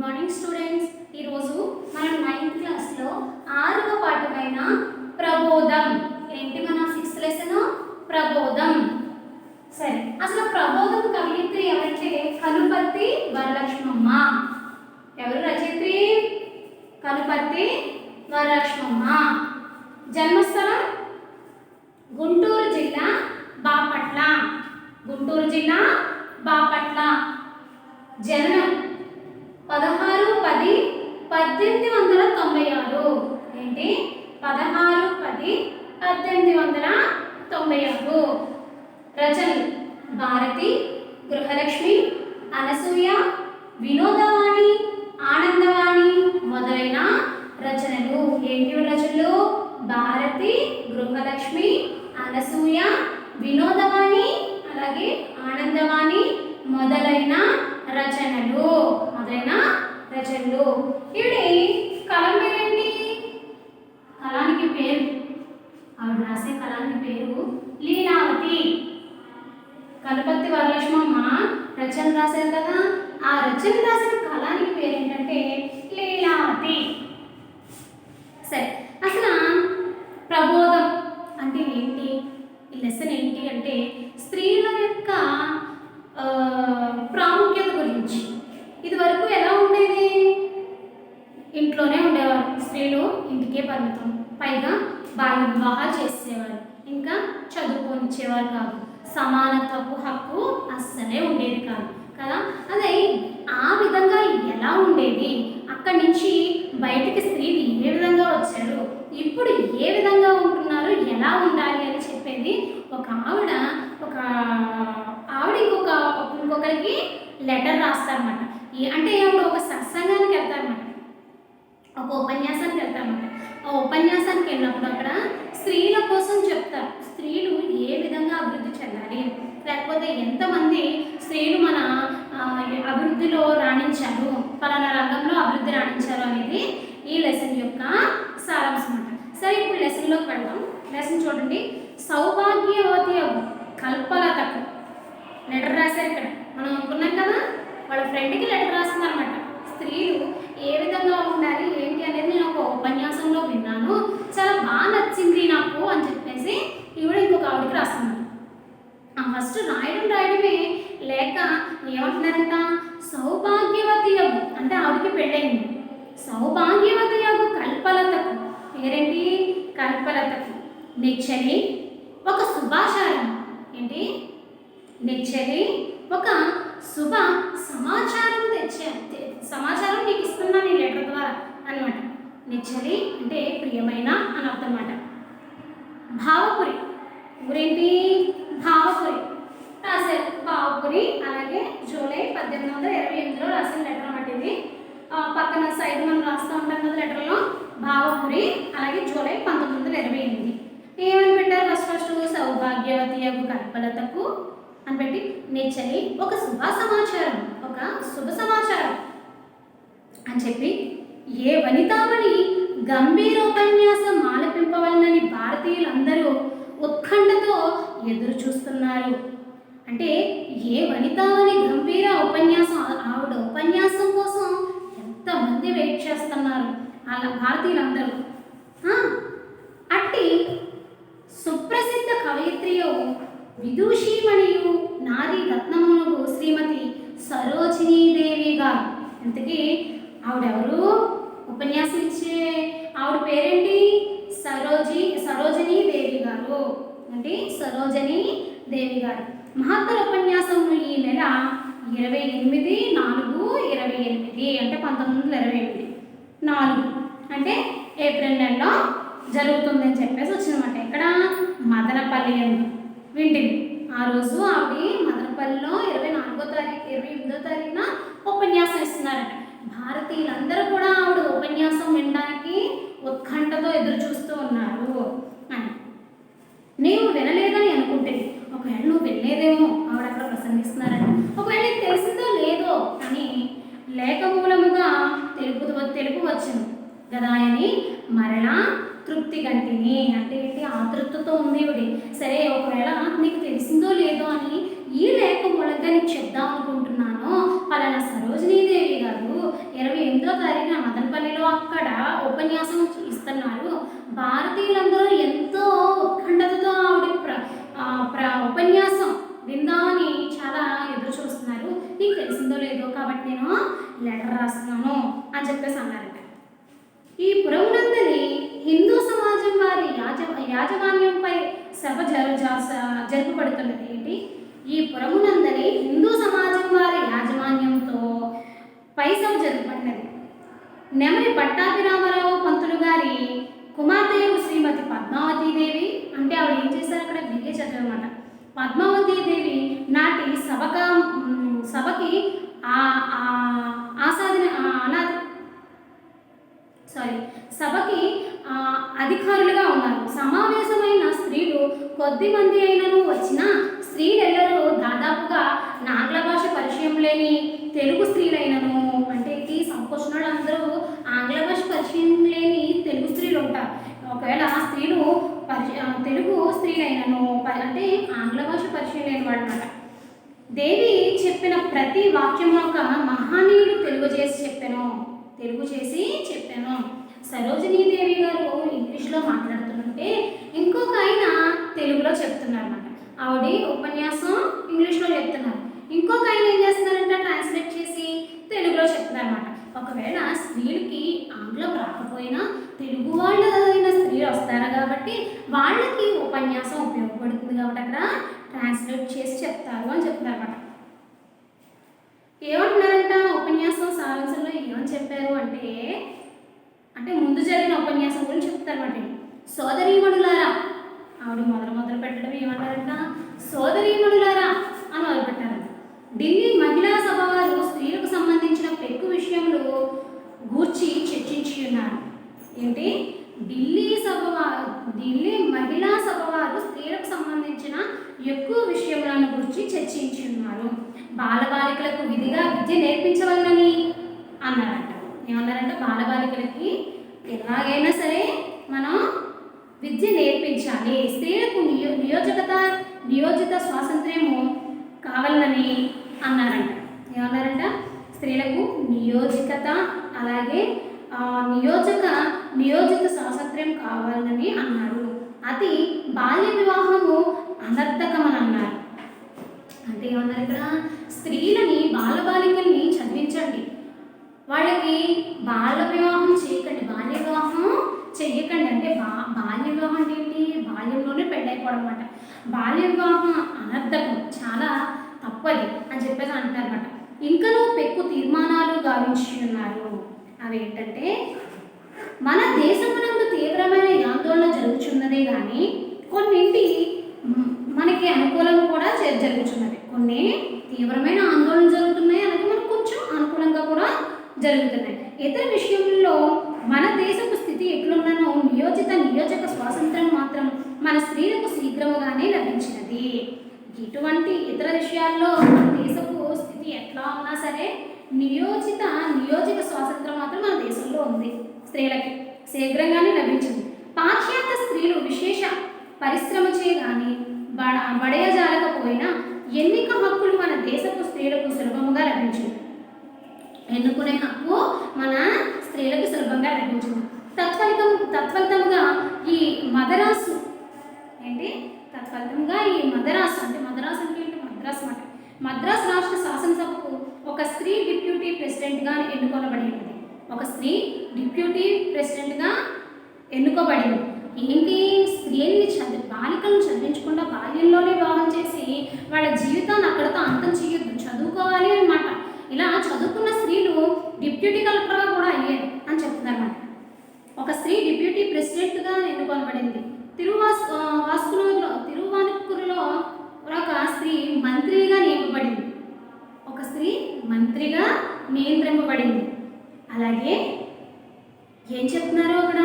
Morning students. ఈరోజు మనం 9th క్లాస్లో 6వ పాఠమైన ప్రబోధం ఏంటి? మన 6th లెసన్ ప్రబోధం. సరే, అసలు ప్రబోధం కవయిత్రి ఎవరంటే కనుపర్తి వరలక్ష్మమ్మ. ఎవరు రచయిత్రి? కనుపర్తి వరలక్ష్మమ్మ. జన్మస్థలం గుంటూరు జిల్లా బాపట్ల. గుంటూరు జిల్లా బాపట్ల. జననం 16/10/1896. ఏంటి? 16/10/1896. రచనలు భారతి, గృహలక్ష్మి, అనసూయ, వినోదవాణి, ఆనందవాణి మొదలైన రచనలు. ఏంటి రచనలు? భారతి, గృహలక్ష్మి, అనసూయ, వినోదవాణి, అలాగే ఆనందవాణి మొదలైన రచనలు. ఇవి కలం పేరేంటి? కళానికి పేరు, ఆవిడ రాసే కళానికి పేరు లీలావతి. కనుపర్తి వరలక్ష్మమ్మ రచన రాశారు కదా, ఆ రచన రాసిన కళానికి పేరు ఏంటంటే లీలావతి. సరే, అసలు ప్రబోధం అంటే ఏంటి? ఈ లెసన్ ఏంటి అంటే స్త్రీల యొక్క ప్రాముఖ్యత గురించి. ఇది వరకు ఎలా ఉండేది? ఇంట్లోనే ఉండేవారు స్త్రీలు, ఇంటికే పరిమితం. పైగా బాల్య వివాహాలు చేసేవారు, ఇంకా చదువుకొనిచ్చేవారు కాదు. సమానత్వపు హక్కు అస్సలే ఉండేది కాదు కదా. అదే ఆ విధంగా ఎలా ఉండేది? అక్కడి నుంచి బయటికి స్త్రీలు ఏ విధంగా వచ్చారు, ఇప్పుడు ఏ విధంగా ఉంటున్నారు, ఎలా ఉండాలి అని చెప్పేది ఒక ఆవిడ ఇంకొకరికి లెటర్ రాస్తారన్నమాట. అంటే ఆవిడ ఒక సత్సంగానికి వెళ్తారన్నమాట, ఒక ఉపన్యాసానికి వెళ్తారన్నమాట. ఆ ఉపన్యాసానికి వెళ్ళినప్పుడు అక్కడ స్త్రీల కోసం చెప్తారు. స్త్రీలు ఏ విధంగా అభివృద్ధి చెందాలి, లేకపోతే ఎంతమంది స్త్రీలు మన అభివృద్ధిలో రాణించారు, పలానా రంగంలో అభివృద్ధి రాణించారు అనేది ఈ లెసన్ యొక్క సారాంశం అన్నమాట. సరే, ఇప్పుడు లెసన్లోకి వెళ్దాం. లెసన్ చూడండి. సౌభాగ్యవతి కల్పలతకు లెటర్ రాశారు. ఇక్కడ మనం అనుకున్నాం కదా, వాళ్ళ ఫ్రెండ్కి లెటర్ రాస్తుందన్నమాట. స్త్రీలు ఏ విధంగా ఉండాలి ఏంటి అనేది నేను ఒక ఉపన్యాసంలో విన్నాను, చాలా బాగా నచ్చింది నాకు అని చెప్పేసి ఈవిడ ఇంకొక ఆవిడకి రాస్తున్నారు. ఫస్ట్ రాయడమే లేక ఏమంటున్నారంట, సౌభాగ్యవతి అగు అంటే ఆవిడకి పెళ్ళయింది. సౌభాగ్యవతి అగు కల్పలతకు పేరేంటి? కల్పలతకు నిచ్చలి ఒక శుభాచారం. ఏంటి? నిచ్చలి ఒక శుభ సమాచారం సమాచారం నీకు ఇస్తున్నాను ఈ లెటర్ ద్వారా అనమాట. నిచ్చలి అంటే ప్రియమైన అని అర్థం అన్నమాట. భావపురి ఊరేంటి? భావపురి రాశారు. భావపురి అలాగే జూలై 1828లో రాసిన లెటర్ అన్నమాట ఇది. పక్కన సైడ్ మనం రాస్తూ ఉంటాం కదా లెటర్లో, భావపురి అలాగే జూలై 1928. ఏమని పెట్టారు? ఫస్ట్ సౌభాగ్యవతి యొక్క కల్పలతకు అని పెట్టి నిచ్చలి ఒక శుభ సమాచారం అని చెప్పి, ఏ వనితామణి గంభీరోపన్యాసం ఆలపింపవలనని భారతీయులందరూ ఉత్కంఠతో ఎదురు చూస్తున్నారు. అంటే ఏ వనితామణి గంభీర ఉపన్యాసం, ఆవిడ ఉపన్యాసం కోసం ఎంతమంది వెయిట్ చేస్తున్నారు అలా భారతీయులందరూ. అట్టి సుప్రసిద్ధ కవయిత్రియు విదూషీమణియు నారీ రత్నమునకు శ్రీమతి సరోజినీదేవి గారు. ఇంతకీ ఆవిడెవరు? ఉపన్యాసం ఇచ్చే ఆవిడ పేరేంటి? సరోజినీదేవి గారు. అంటే సరోజినీదేవి గారు. మహత్తర ఉపన్యాసం ఈ నెల 28/4/28 అంటే 1928 4 అంటే ఏప్రిల్ నెలలో జరుగుతుందని చెప్పేసి వచ్చిందన్నమాట. ఇక్కడ మదనపల్లి అని వింటింది. ఆ రోజు ఆవిడ మదనపల్లిలో 28వ తారీఖున ఉపన్యాసం ఇస్తున్నారట. భారతీయులందరూ కూడా ఆవిడ ఉపన్యాసం వినడానికి ఉత్కంఠతో ఎదురు చూస్తూ ఉన్నారు అని. నీవు వినలేదని అనుకుంటే, ఒకవేళ నువ్వు వినలేదేమో ఆవిడ అక్కడ ప్రసంగిస్తున్నారని, ఒకవేళ నీకు తెలిసిందో లేదో అని లేఖ మూలముగా తెలుపు వచ్చింది గదాయని మరలా తృప్తి గంటిని. అంటే ఏంటి? ఆతృతతో ఉంది ఇవిడి. సరే, ఒకవేళ నీకు తెలిసిందో లేదో అని ఈ లేఖ మూలంగా నీకు చెప్దాం అనుకుంటున్నాను. పలానా సరోజినీదేవి గారు 28 ఉపన్యాసం ఇస్తున్నారు. భారతీయులందరూ ఎంతో ఉత్కంఠతతో ఆవిడ ఉపన్యాసం విందామని చాలా ఎదురు చూస్తున్నారు. నీకు తెలిసిందో లేదో కాబట్టి నేను లెటర్ రాస్తున్నాను అని చెప్పేసి అన్నారంట. ఈ పురమునందరి హిందూ సమాజం వారి యాజమాన్యంపై సభ జరుపబడుతున్నది. ఏంటి? ఈ పురమునందరి హిందూ సమాజం వారి యాజమాన్యంతో పై సభ జరుపబడినది. నెమరి పట్టాభిరామరావు పంతులు గారి కుమార్తె శ్రీమతి పద్మావతీదేవి, అంటే ఆవిడ ఏం చేశారు అక్కడ బిఏ చదివన్నమాట. పద్మావతీదేవి నాటి సభకి సభకి అధికారులుగా ఉన్నారు. సమావేశమైన స్త్రీలు కొద్ది మంది అయినను వచ్చిన స్త్రీలెల్లరూ దాదాపుగా ఆంగ్ల భాష పరిచయం లేని తెలుగు స్త్రీలైనను, అంటే ఈ సంకోచనలు అందరూ ఆంగ్ల భాష పరిచయం లేని తెలుగు స్త్రీలు ఉంటారు. ఒకవేళ స్త్రీలు తెలుగు స్త్రీలైనను అంటే ఆంగ్ల భాష పరిచయం లేని వాడు అన్నమాట. దేవి చెప్పిన ప్రతి వాక్యం ఒక మహానీయుడు తెలుగు చేసి చెప్పాను. సరోజినీదేవి గారు ఇంగ్లీష్లో మాట్లాడుతుంటే ఇంకొక ఆయన తెలుగులో చెప్తున్నారు అన్నమాట. ఆవిడ ఉపన్యాసం ఇంగ్లీష్లో చెప్తున్నారు, ఇంకొక ఆయన ఏం చేస్తున్నారంటే ట్రాన్స్లేట్ చేసి తెలుగులో చెప్తున్నారు అన్నమాట. ఒకవేళ స్త్రీలకి ఆంగ్లం రాకపోయినా తెలుగు వాళ్ళైన స్త్రీలు వస్తారు కాబట్టి వాళ్ళకి ఉపన్యాసం ఉపయోగపడుతుంది కాబట్టి అక్కడ ట్రాన్స్లేట్ చేసి చెప్తారు అని చెప్తున్నారు అన్నమాట. ఏమంటున్నారంట ఉపన్యాసం సారాంశంలో ఏమని చెప్పారు అంటే ముందు జరిగిన ఉపన్యాసం గురించి చెప్తారన్నమాట. సోదరీమణులారా, ఆవిడ మొదలు పెట్టడం ఏమంటారంట, సోదరీమణులారా అని మొదలుపెట్టారంట. ఢిల్లీ మహిళా సభ వారు స్త్రీలకు సంబంధించిన పెక్కు విషయములు గూర్చి చర్చించి ఉన్నారు. ఏంటి? ఢిల్లీ మహిళా సభ వారు స్త్రీలకు సంబంధించిన ఎక్కువ విషయములను గురించి చర్చించి ఉన్నారు. బాలబాలికలకు విధిగా విద్య నేర్పించవలనని అన్నారంట. ఏమన్నారంటే బాలబాలికలకి ఎలాగైనా సరే మనం విద్య నేర్పించాలి, స్త్రీలకు నియోజిత స్వాతంత్ర్యము కావాలని అన్నారంట. ఏమన్నారంట? స్త్రీలకు నియోజిత అలాగే నియోజిత స్వాతంత్ర్యం కావాలని అన్నారు. అది బాల్య వివాహము అనర్థకమని అన్నారు. అంటే ఏమన్నారు ఇక్కడ? స్త్రీలని బాలబాలికల్ని చదివించండి, వాళ్ళకి బాల్య వివాహం చేయకండి, బాల్య వివాహం చెయ్యకండి. అంటే బాల్య వివాహం అంటే ఏంటి? బాల్యంలోనే పెళ్ళైపోవడం అన్నమాట. బాల్య వివాహం అనర్థకం, చాలా తప్పది అని చెప్పేసి అంటారన్నమాట. ఇంకనూ పెక్కు తీర్మానాలు గావించి ఉన్నారు. అవి ఏంటంటే, మన దేశమునందు తీవ్రమైన ఆందోళన జరుగుతున్నదే కానీ కొన్నింటి మనకి అనుకూలం కూడా జరుగుతున్నది. కొన్ని తీవ్రమైన ఆందోళన జరుగుతున్నాయి, అలాగే మనకు కొంచెం అనుకూలంగా కూడా జరుగుతున్నాయి. ఇతర విషయంలో మన దేశపు స్థితి ఎట్లున్నానో నియోజక స్వాతంత్రం మాత్రం మన స్త్రీలకు శీఘ్రముగానే లభించినది. ఇటువంటి ఇతర విషయాల్లో మన దేశపు స్థితి ఎట్లా ఉన్నా సరే నియోజక స్వాతంత్రం మాత్రం మన దేశంలో ఉంది, స్త్రీలకి శీఘ్రంగానే లభించింది. పాశ్చాత్య స్త్రీలు విశేష పరిశ్రమ చేయగాని బడయజాలకపోయినా ఎన్నిక హక్కులు మన దేశపు స్త్రీలకు సులభముగా లభించింది. ఎన్నుకునే హక్కు మన స్త్రీలకు సులభంగా లభించింది. తత్ఫలితంగా ఈ మద్రాసు మద్రాసు రాష్ట్ర శాసనసభకు ఒక స్త్రీ డిప్యూటీ ప్రెసిడెంట్గా ఎన్నుకోబడింది. ఏంటి? స్త్రీల్ని బాలికలను చదివించకుండా బాల్యంలోనే వివాహం చేసి వాళ్ళ జీవితాన్ని అక్కడితో అంతం చేయొద్దు, చదువుకోవాలి అన్నమాట. ఇలా చదువుకున్న స్త్రీలు డిప్యూటీ కలెక్టర్గా కూడా అయ్యారు అని చెప్తున్నారన్నమాట. ఒక స్త్రీ డిప్యూటీ ప్రెసిడెంట్గా ఎన్నుకోబడింది. తిరువానుక్కూరులో ఒక స్త్రీ మంత్రిగా నియమింపబడింది. అలాగే ఏం చెప్తున్నారు అక్కడ?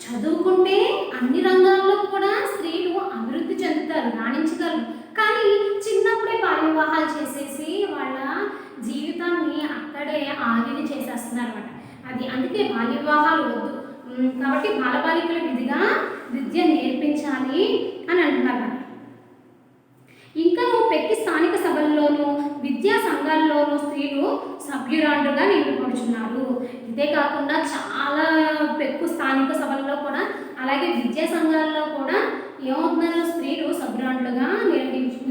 చదువుకుంటే అన్ని రంగాల్లో కూడా స్త్రీలు అభివృద్ధి చెందుతారు, రాణించగలరు. కానీ చిన్నప్పుడే బాల్య వివాహాలు చేసేసి వాళ్ళ జీవితాన్ని అక్కడే ఆగిరి చేసేస్తున్నారు అన్నమాట. అందుకే బాల్య వివాహాలు వద్దు, కాబట్టి బాలబాలికల విధిగా విద్య నేర్పించాలి అని అంటున్నారు. ఇంకా పెక్కి స్థానిక సభల్లోనూ విద్యా సంఘాల్లోనూ స్త్రీలు సభ్యురాండ్రుగా నియమింపబడుతున్నారు. ఇదే కాకుండా చాలా పెక్కు స్థానిక సభల్లో కూడా అలాగే విద్యా సంఘాలలో కూడా ఏమవుతున్నారు, స్త్రీలు సభ్యురాలుగా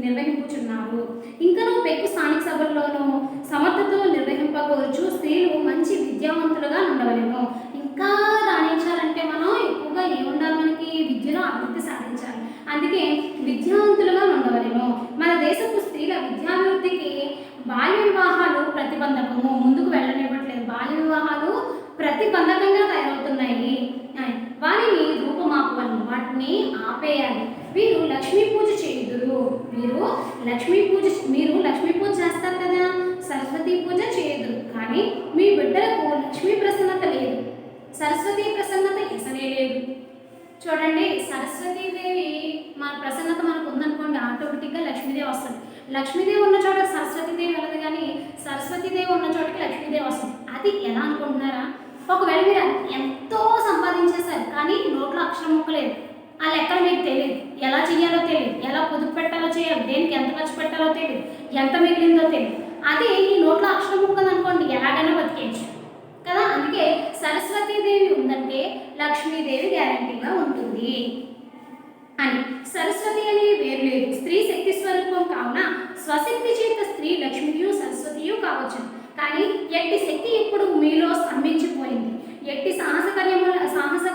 నిర్వహించుచున్నారు. ఇంకనూ పెక్కు స్థానిక సభల్లోనూ సమర్థతో నిర్వహింపకూరచు స్త్రీలు మంచి విద్యావంతులుగా ఉండవలేము. ఇంకా రాణించాలంటే మనం ఎక్కువగా ఏముండాలి, మనకి విద్యలో అభివృద్ధి సాధించాలి. అందుకే విద్యావంతులుగా ఉండవలేము. మన దేశపు స్త్రీల విద్యాభివృద్ధికి బాల్య వివాహాలు ప్రతిబంధకము, ముందుకు వెళ్ళనివ్వట్లేదు. బాల్య వివాహాలు ప్రతిబంధకంగా తయారవుతున్నాయి. వారిని రూపమాపవలను, వాటిని ఆపేయాలి. వీరు లక్ష్మీ పూజ చేయుదురు. మీరు లక్ష్మీ పూజ చేస్తారు కదా, సరస్వతి పూజ చేయుదురు. కానీ మీ బిడ్డలకు లక్ష్మీ ప్రసన్నత లేదు, సరస్వతి ప్రసన్నత ఎసనే లేదు. చూడండి, సరస్వతీదేవి మన ప్రసన్నత మనకు ఉందనుకోండి, ఆటోమేటిక్గా లక్ష్మీదేవి వస్తుంది. లక్ష్మీదేవి ఉన్న చోట సరస్వతీదేవి వెళ్ళదు, కానీ సరస్వతీదేవి ఉన్న చోటకి లక్ష్మీదేవి వస్తుంది. అది ఎలా అనుకుంటున్నారా? ఒకవేళ మీరు ఎంతో సంపాదించేశారు కానీ నోట్లో అక్షరం ముక్కలేదు, ఆ లెక్కలు మీకు తెలియదు, ఎలా చేయాలో తెలియదు, ఎలా పొదుపు పెట్టాలో చేయాలి, దేనికి ఎంత ఖర్చు పెట్టాలో తెలియదు, ఎంత మిగిలిందో తెలియదు. అదే ఈ నోట్లో అక్షరం ముక్కలు అనుకోండి, ఎలాగైనా బతికేయచ్చు కదా. అందుకే సరస్వతీదేవి ఉందంటే లక్ష్మీదేవి గ్యారంటీగా ఉంటుంది అని. సరస్వతి అనే వేరు లేదు, స్త్రీ శక్తి స్వరూపం కావున స్వశక్తి చేత స్త్రీ లక్ష్మియు సరస్వతియు కావచ్చు. కానీ ఎట్టి శక్తి ఇప్పుడు మీలో స్తంభించిపోయింది. ఎట్టి సాహస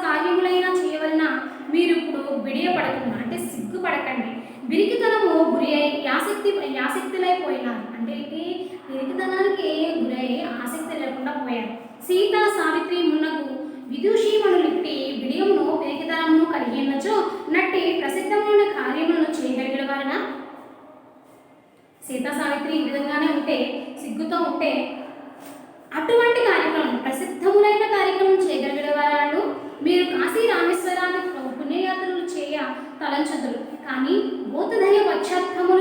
కార్యములైనా చేయవలన మీరు ఇప్పుడు బిడియపడకుండా, అంటే సిగ్గుపడకండి. విరికితనము గురి అయి యాసక్తులైపోయినారు. అంటే విరికితనానికి గురి అయి ఆసక్తి లేకుండా పోయారు. సీత సావిత్రి మున్నగు విదూషీమణులిట్టి విడియమును విరికితనమును కలిగి ఉన్నచో నట్టి ప్రసిద్ధమైన కార్యములను చేయగలిగిన వారన. సీతా సావిత్రి ఈ విధంగానే ఉంటే, సిగ్గుతో ఉంటే, అటువంటి కార్యక్రమం ప్రసిద్ధములైన కార్యక్రమం చేయగలిగిన వారు మీరు కాశీ రామేశ్వరాన్ని పుణ్యయాత్రలు చేయ తలంచుదురు. కానీ భూతదయ పశ్చాత్తాపముల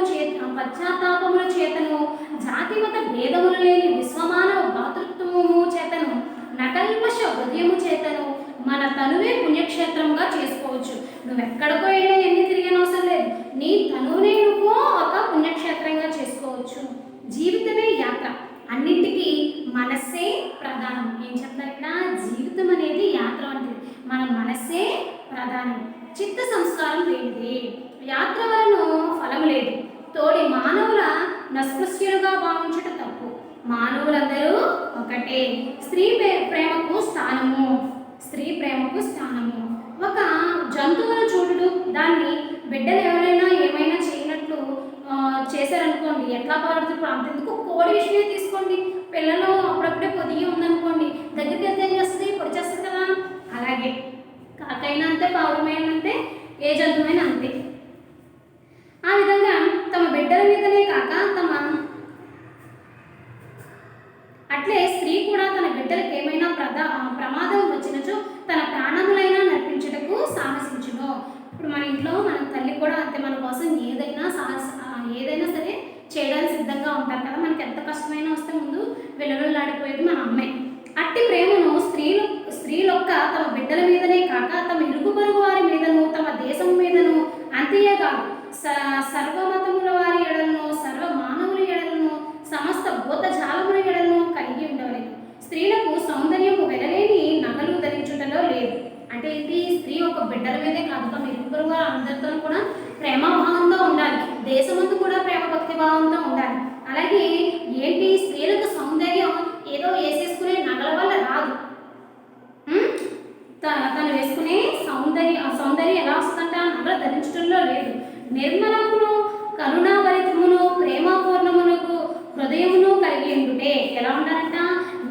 చేతను, జాతిమత భేదములు లేని విశ్వమానవ భాతృత్వము చేతను, నకల్మష హృదయము చేతను మన తనువే పుణ్యక్షేత్రంగా చేసుకోవచ్చు. నువ్వు ఎక్కడికో వెళ్ళినా ఎన్ని తిరిగిన అవసరం లేదు, నీ తనువునే నువ్వు ఒక పుణ్యక్షేత్రంగా చేసుకోవచ్చు. జీవితమే యాత్ర, అన్నింటికీ మనస్సే ప్రధానం. ఏం చెప్తారు ఇక్కడ? జీవితం అనేది యాత్ర వంటిది, మన మనస్సే ప్రధానం. చిత్త సంస్కారం లేనిది, యాత్ర వలన ఫలం లేదు. తోడి మానవుల నస్పృశ్యులుగా భావించటం తప్పు. మానవులందరూ ఒకటే. స్త్రీ ప్రేమకు స్థానము. ఒక జంతువును చూడుడు, దాన్ని బిడ్డలు ఎవరైనా ఏమైనా చేయనట్లు చేశారనుకోండి, ఎట్లా పాడుతుంది? అంతెందుకు కోడి విషయమే తీసుకోండి. పిల్లలు అప్పుడప్పుడే పొదిగి ఉందనుకోండి, దగ్గరికి వెళ్తే ఏం చేస్తుంది? పొడి చేస్తుంది కదా. అలాగే కాకైనా అంతే, పావురమైనా అంతే, ఏ జంతువైనా అంతే. ఆ విధంగా తమ బిడ్డల మీదనే కాక అట్లే స్త్రీ కూడా తన బిడ్డలకు ఏమైనా ప్రమాదం వచ్చినచో తన ప్రాణములైనా నర్పించుటకు సాహసించును. ఇప్పుడు మన ఇంట్లో మన తల్లి కూడా అంతే, మన కోసం ఏదైనా సరే చేయడానికి సిద్ధంగా ఉంటారు కదా. మనకి ఎంత కష్టమైనా వస్తే ముందు వెలువెల్లాడిపోయేది మన అమ్మాయి. అట్టి ప్రేమను స్త్రీలొక్క తమ బిడ్డల మీదనే కాక తమ ఇరుగు పొరుగు వారి మీదను, తమ దేశం మీదను, అంతేకాదు సర్వమతముల వారి ఎడలను, సర్వ మానవుల ఎడలను, సమస్త భూత జాలముల ఎడలను కలిగి ఉండవలేదు. స్త్రీలకు సౌందర్యము వెలలేని నగలు ధరించుటలో లేదు. అంటే ఇది స్త్రీ ఒక బిడ్డల మీదే కాదు, తమ ఇరుగు పొరుగు అందరితో కూడా ప్రేమభావంతో ఉండాలి, దేశమంతా కూడా ప్రేమ భక్తి భావంతో ఉండాలి. అలాగే ఏంటి, స్త్రీలకు సౌందర్యం ఏదో వేసేసుకునే నగల వల్ల రాదు. తను వేసుకునే సౌందర్యం ఎలా వస్తుందంట? నగలు ధరించడంలో లేదు. నిర్మలమును, కరుణాభరితమును, ప్రేమపూర్ణమునకు హృదయమును కలిగి ఉంటే ఎలా ఉంటారంట?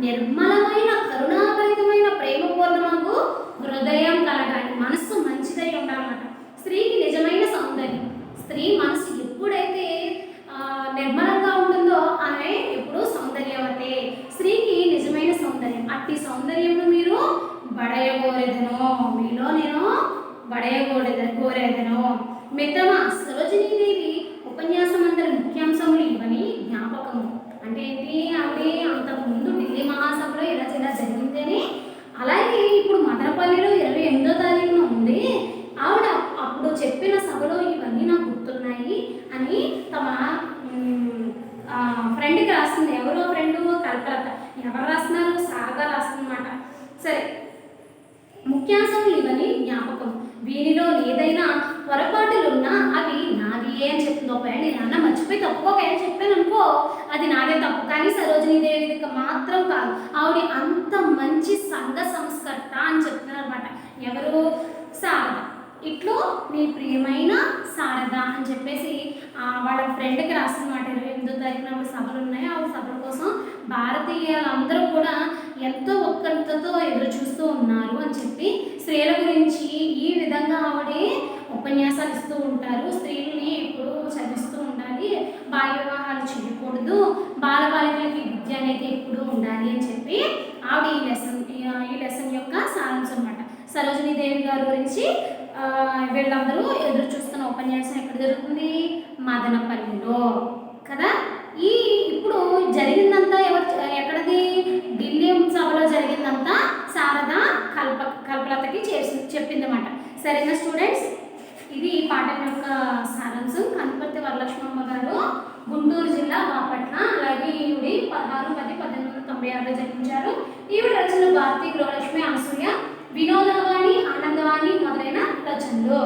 నిర్మలమైన, కరుణాభరితమైన, ప్రేమపూర్ణమునకు హృదయం కలగాలి, మనస్సు మంచిదై ఉండాలన్నమాట. స్త్రీకి నిజమైన సౌందర్యం, స్త్రీ మనసు ఎప్పుడైతే నిర్మలంగా ఉంటుందో ఆమె ఎప్పుడు సౌందర్యవతే. స్త్రీకి నిజమైన సౌందర్యం, అట్టి సౌందర్యమును మీరు బడయగోరెదను, మీలో నేను బడయగోరెదను. మిత్రమా, సరోజినీదేవి ఉపన్యాసం అందరి ముఖ్యాంశములు ఇవని జ్ఞాపకము. అంటే ఏంటి? ఆవిడ అంతకుముందు ఢిల్లీ మహాసభలో ఇలా జరిగిందని, అలాగే ఇప్పుడు మదనపల్లిలో 28వ తారీఖున ఉంది. ఆవిడ అప్పుడు చెప్పిన సభలో ఇవన్నీ నాకు గుర్తున్నాయి అని తమ ఫ్రెండ్కి రాస్తుంది. ఎవరో ఫ్రెండు? కల్పలత. ఎవరు రాస్తున్నారు? సారగా రాస్తుందన్నమాట. సరే, ముఖ్యాంశములు ఇవని జ్ఞాపకం, వీనిలో ఏదైనా పొరపాటులున్నా అవి నాదియే అని చెప్తుంది. ఒకవేళ నేను అన్న మర్చిపోయి తప్పు ఒకవేళ చెప్పాను అనుకో అది నాదే తప్పు, కానీ సరోజినీదేవికి మాత్రం కాదు, ఆవిడ అంత మంచి సంఘ సంస్కర్త అని చెప్తున్నారు అనమాట. ఎవరు? శారద. ఇట్లు నీ ప్రియమైన శారద అని చెప్పేసి వాళ్ళ ఫ్రెండ్కి రాస్తున్నమాట. 28వ తారీఖున సభలు ఉన్నాయి, ఆ సభల కోసం భారతీయులందరూ కూడా ఎంతో ఉత్కంఠతో ఎదురు చూస్తూ ఉన్నారు అని చెప్పి స్త్రీల గురించి ఈ విధంగా ఆవిడే ఉపన్యాసాలు ఇస్తూ ఉంటారు. స్త్రీలని ఎప్పుడూ చదివిస్తూ ఉండాలి, బాల్య వివాహాలు చేయకూడదు, బాలబాలికలకి విద్య అనేది ఎప్పుడూ ఉండాలి అని చెప్పి ఆవిడ ఈ లెసన్ యొక్క సారాంశం అనమాట. సరోజినీదేవి గారి గురించి వీళ్ళందరూ ఎదురు చూస్తున్న ఉపన్యాసం ఎక్కడ జరుగుతుంది? మదనపల్లిలో కదా. ఇప్పుడు జరిగిందంతా ఎక్కడది? ఢిల్లీ సభలో జరిగిందంతా శారద కల్పలతకి చెప్పిందన్నమాట. సరేనా స్టూడెంట్స్, ఇది ఈ పాఠం యొక్క సారాంశం. కనుపర్తి వరలక్ష్మమ్మ గారు గుంటూరు జిల్లా బాపట్ల, అలాగే ఈవిడి 16/10/1896లో జన్మించారు. ఈవిడ రచనలు భారతి, గృహలక్ష్మి, అనసూయ, వినోదవాణి, ఆనందవాణి మొదలైన రచనలు.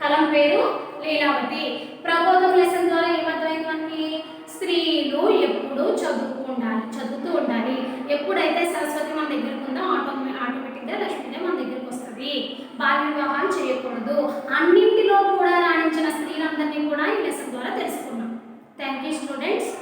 కలం పేరు లీలావతి. ప్రబోధం లెసన్ ద్వారా ఏమర్థమైంది మనకి? స్త్రీలు ఎప్పుడు చదువుతూ ఉండాలి. ఎప్పుడైతే సరస్వతి మన దగ్గరకు ఉందో ఆటోమేటిక్గా లక్ష్మీదేవి మన దగ్గరకు వస్తుంది. బాల్య వివాహాలు చేయకూడదు, అన్నింటిలో కూడా రాణించిన స్త్రీలందరినీ కూడా ఈ లెసన్ ద్వారా తెలుసుకున్నాం. Thank you students.